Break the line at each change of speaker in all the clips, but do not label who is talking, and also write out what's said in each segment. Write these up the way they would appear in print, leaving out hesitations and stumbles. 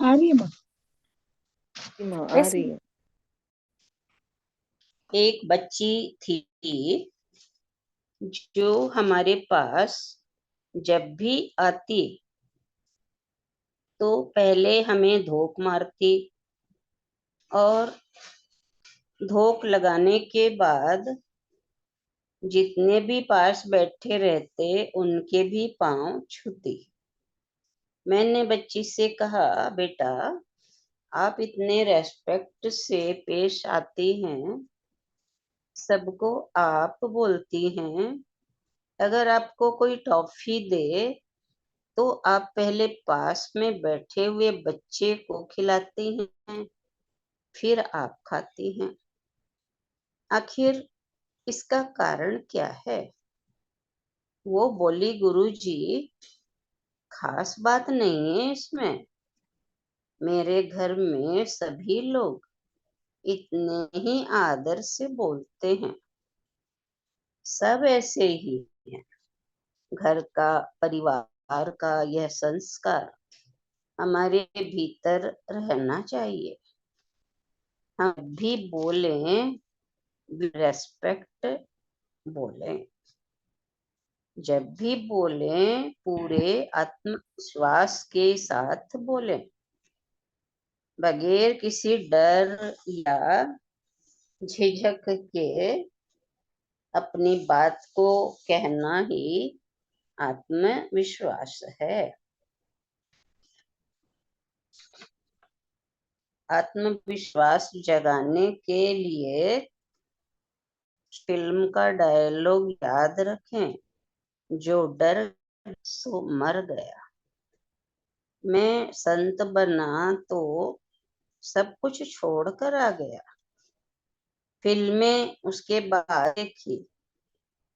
आ रही है माँ?
माँ आ
वैसे
रही है।
एक बच्ची थी जो हमारे पास जब भी आती तो पहले हमें धोख मारती, और धोख लगाने के बाद जितने भी पास बैठे रहते उनके भी पांव छूती। मैंने बच्ची से कहा, बेटा आप इतने रेस्पेक्ट से पेश आती हैं, सबको आप बोलती हैं, अगर आपको कोई टॉफी दे तो आप पहले पास में बैठे हुए बच्चे को खिलाती हैं, फिर आप खाती हैं। आखिर इसका कारण क्या है? वो बोली, गुरुजी खास बात नहीं है इसमें। मेरे घर में सभी लोग इतने ही आदर से बोलते हैं, सब ऐसे ही हैं। घर का, परिवार का यह संस्कार हमारे भीतर रहना चाहिए। हम भी बोलें, रेस्पेक्ट बोलें, जब भी बोलें पूरे आत्मविश्वास के साथ बोलें, बगैर किसी डर या झिझक के। अपनी बात को कहना ही आत्मविश्वास है। आत्मविश्वास जगाने के लिए फिल्म का डायलॉग याद रखें, जो डर सो मर गया। मैं संत बना तो सब कुछ छोड़कर आ गया। फिल्में उसके बाद देखी,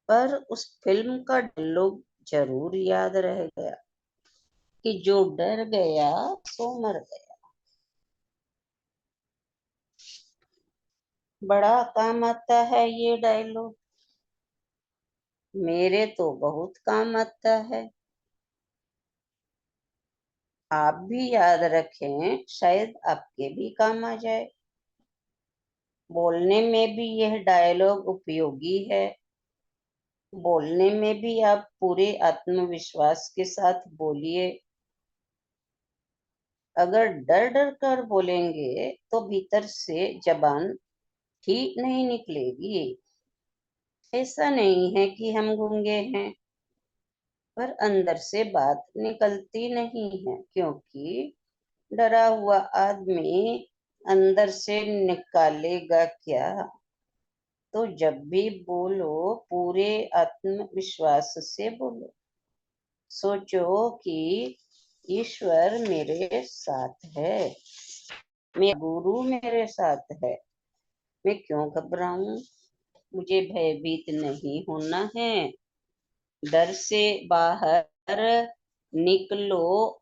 पर उस फिल्म का डायलॉग जरूर याद रह गया कि जो डर गया सो मर गया। बड़ा काम आता है ये डायलॉग, मेरे तो बहुत काम आता है। आप भी याद रखें, शायद आपके भी काम आ जाए। बोलने में भी यह डायलॉग उपयोगी है। बोलने में भी आप पूरे आत्मविश्वास के साथ बोलिए। अगर डर डर कर बोलेंगे तो भीतर से जबान ठीक नहीं निकलेगी। ऐसा नहीं है कि हम गूंगे हैं, पर अंदर से बात निकलती नहीं है, क्योंकि डरा हुआ आदमी अंदर से निकालेगा क्या? तो जब भी बोलो पूरे आत्मविश्वास से बोलो। सोचो कि ईश्वर मेरे साथ है, मेरा गुरु मेरे साथ है, मैं क्यों घबराऊं? मुझे भयभीत नहीं होना है। डर से बाहर निकलो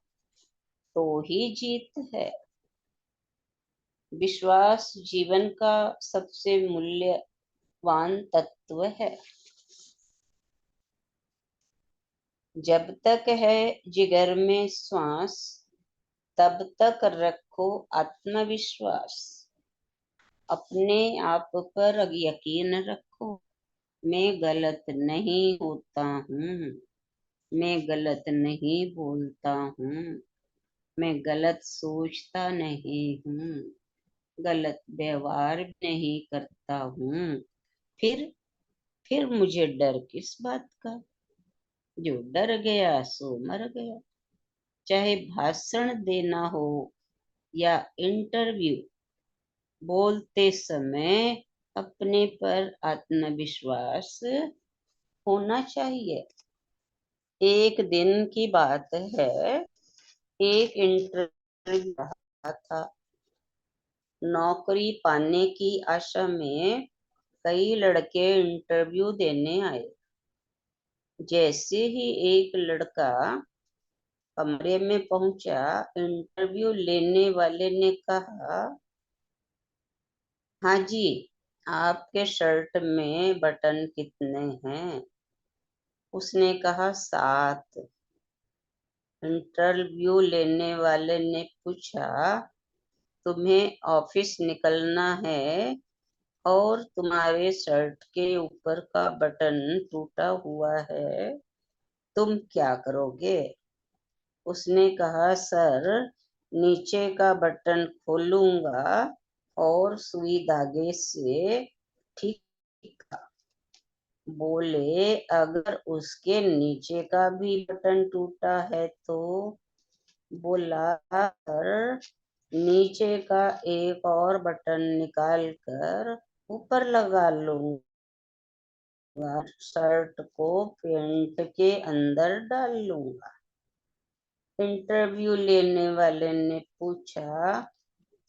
तो ही जीत है। विश्वास जीवन का सबसे मूल्यवान तत्व है। जब तक है जिगर में श्वास, तब तक रखो आत्मविश्वास। अपने आप पर यकीन रखो। मैं गलत नहीं होता हूँ, मैं गलत नहीं बोलता हूँ, मैं गलत सोचता नहीं हूँ, गलत व्यवहार भी नहीं करता हूँ। फिर मुझे डर किस बात का? जो डर गया सो मर गया। चाहे भाषण देना हो या इंटरव्यू, बोलते समय अपने पर आत्मविश्वास होना चाहिए। एक दिन की बात है, एक इंटरव्यू रहा था। नौकरी पाने की आशा में कई लड़के इंटरव्यू देने आए। जैसे ही एक लड़का कमरे में पहुंचा, इंटरव्यू लेने वाले ने कहा, हाँ जी, आपके शर्ट में बटन कितने हैं? उसने कहा 7। इंटरव्यू लेने वाले ने पूछा, तुम्हें ऑफिस निकलना है और तुम्हारे शर्ट के ऊपर का बटन टूटा हुआ है, तुम क्या करोगे? उसने कहा, सर, नीचे का बटन खोलूंगा और सुई धागे से ठीक। बोले, अगर उसके नीचे का भी बटन टूटा है तो? बोला, सर, नीचे का एक और बटन निकाल कर ऊपर लगा लूंगा, शर्ट को पेंट के अंदर डाल लूंगा। इंटरव्यू लेने वाले ने पूछा,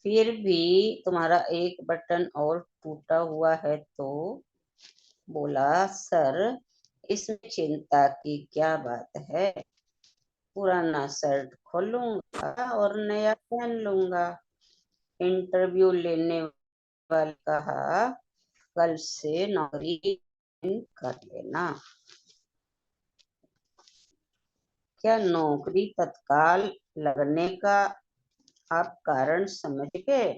फिर भी तुम्हारा एक बटन और टूटा हुआ है तो? बोला, सर, इसमें चिंता की क्या बात है, पुराना शर्ट खोलूंगा और नया पहन लूंगा। इंटरव्यू लेने वाला कहा, कल से नौकरी कर लेना। क्या नौकरी तत्काल लगने का आप कारण समझ गए?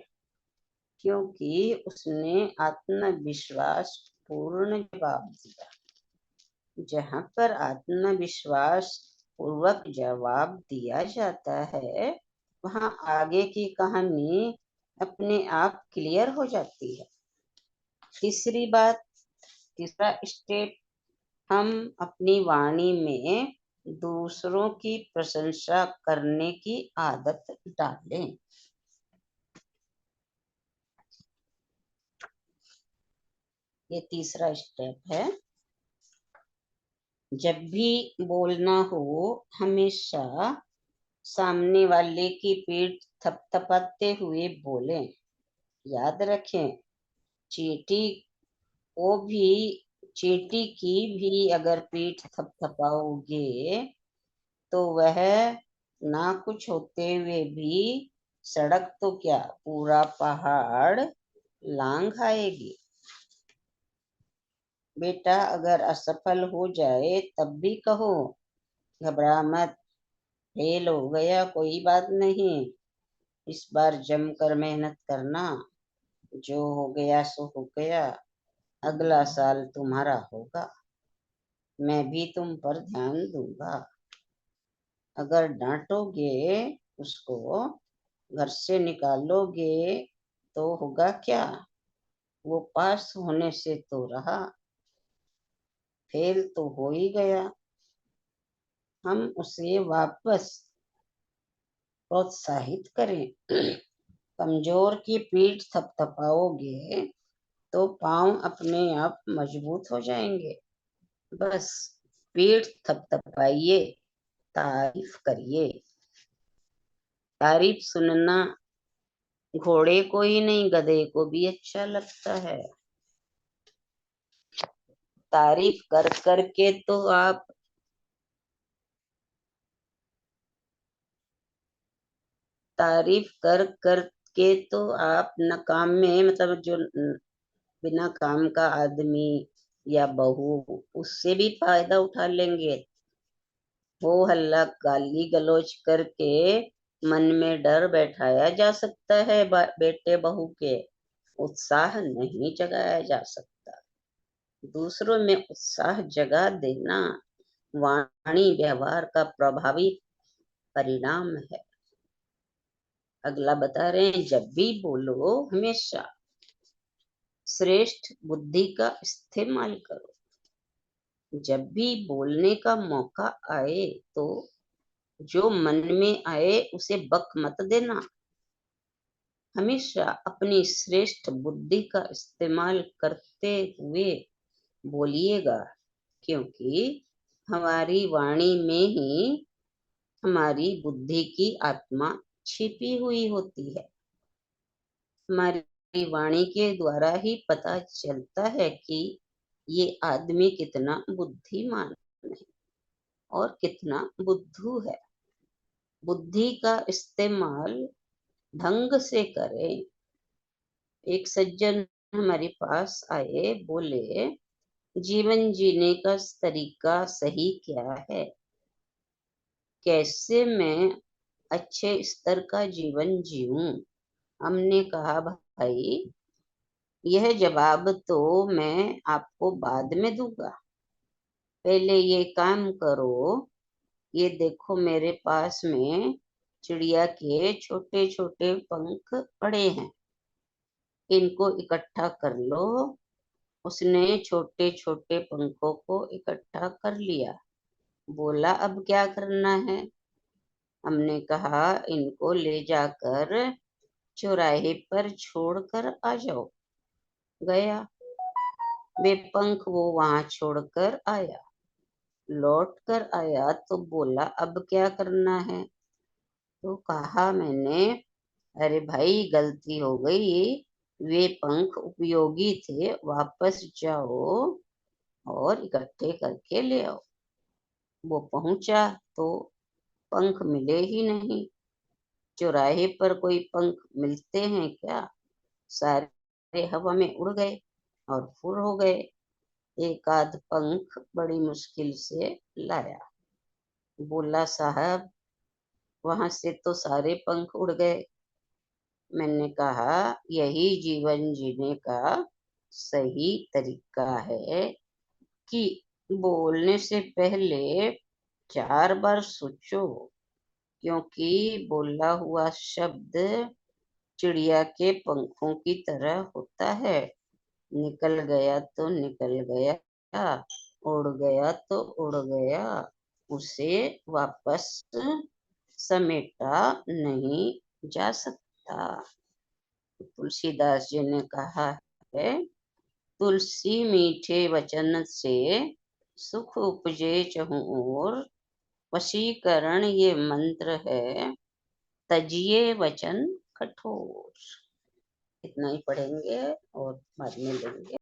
क्योंकि उसने आत्मविश्वास पूर्ण जवाब दिया। जहाँ पर आत्मविश्वास पूर्वक जवाब दिया जाता है, वहाँ आगे की कहानी अपने आप क्लियर हो जाती है। तीसरा स्टेप, हम अपनी वाणी में दूसरों की प्रशंसा करने की आदत डालें। ये तीसरा स्टेप है। जब भी बोलना हो, हमेशा सामने वाले की पीठ थपथपाते हुए बोलें। याद रखें, चींटी को भी चींटी की भी अगर पीठ थपथपाओगे तो वह ना कुछ होते हुए भी सड़क तो क्या, पूरा पहाड़ लांघ आएगी। बेटा अगर असफल हो जाए तब भी कहो, घबरा मत, फेल हो गया कोई बात नहीं, इस बार जमकर मेहनत करना, जो हो गया सो हो गया, अगला साल तुम्हारा होगा, मैं भी तुम पर ध्यान दूंगा। अगर डांटोगे उसको, घर से निकालोगे तो होगा क्या, वो पास होने से तो रहा, फेल तो हो ही गया। हम उसे वापस प्रोत्साहित करें। कमजोर की पीठ थपथपाओगे तो पांव अपने आप मजबूत हो जाएंगे। बस पीठ थपथपाइए, तारीफ करिए। तारीफ सुनना घोड़े को ही नहीं, गधे को भी अच्छा लगता है। तारीफ कर करके तो आप तारीफ कर करके तो आप नकाम में, मतलब जो बिना काम का आदमी या बहू, उससे भी फायदा उठा लेंगे। हो हल्ला गाली गलौज करके मन में डर बैठाया जा सकता है, बेटे बहू के उत्साह नहीं जगाया जा सकता। दूसरों में उत्साह जगा देना वाणी व्यवहार का प्रभावी परिणाम है। अगला बता रहे हैं, जब भी बोलो हमेशा श्रेष्ठ बुद्धि का इस्तेमाल करो। जब भी बोलने का मौका आए तो जो मन में आए उसे बक मत देना। हमेशा अपनी श्रेष्ठ बुद्धि का इस्तेमाल करते हुए बोलिएगा, क्योंकि हमारी वाणी में ही हमारी बुद्धि की आत्मा छिपी हुई होती है। हमारी वाणी के द्वारा ही पता चलता है कि ये आदमी कितना बुद्धिमान है और कितना बुद्धू है। बुद्धि का इस्तेमाल ढंग से करें। एक सज्जन हमारे पास आए, बोले, जीवन जीने का तरीका सही क्या है? कैसे मैं अच्छे स्तर का जीवन जीऊं? हमने कहा, भाई यह जवाब तो मैं आपको बाद में दूंगा, पहले ये काम करो। ये देखो मेरे पास में चिड़िया के छोटे छोटे पंख पड़े हैं, इनको इकट्ठा कर लो। उसने छोटे छोटे पंखों को इकट्ठा कर लिया। बोला, अब क्या करना है? हमने कहा, इनको ले जाकर चौराहे पर छोड़कर आ जाओ। गया, वे पंख वो वहां छोड़कर आया। लौट कर आया तो बोला, अब क्या करना है? तो कहा मैंने, अरे भाई गलती हो गई, वे पंख उपयोगी थे, वापस जाओ और इकट्ठे करके ले आओ। वो पहुंचा तो पंख मिले ही नहीं। चौराहे पर कोई पंख मिलते हैं क्या? सारे हवा में उड़ गए और फुर हो गए। एक आध पंख बड़ी मुश्किल से लाया। बोला, साहब वहां से तो सारे पंख उड़ गए। मैंने कहा, यही जीवन जीने का सही तरीका है कि बोलने से पहले 4 बार सोचो, क्योंकि बोला हुआ शब्द चिड़िया के पंखों की तरह होता है। निकल गया तो निकल गया, उड़ गया तो उड़ गया, उसे वापस समेटा नहीं जा सकता। तुलसीदास जी ने कहा है, तुलसी मीठे वचन से सुख उपजे चहुँ ओर, वशीकरण ये मंत्र है, तजिए वचन कठोर। इतना ही पढ़ेंगे और बाद में लेंगे।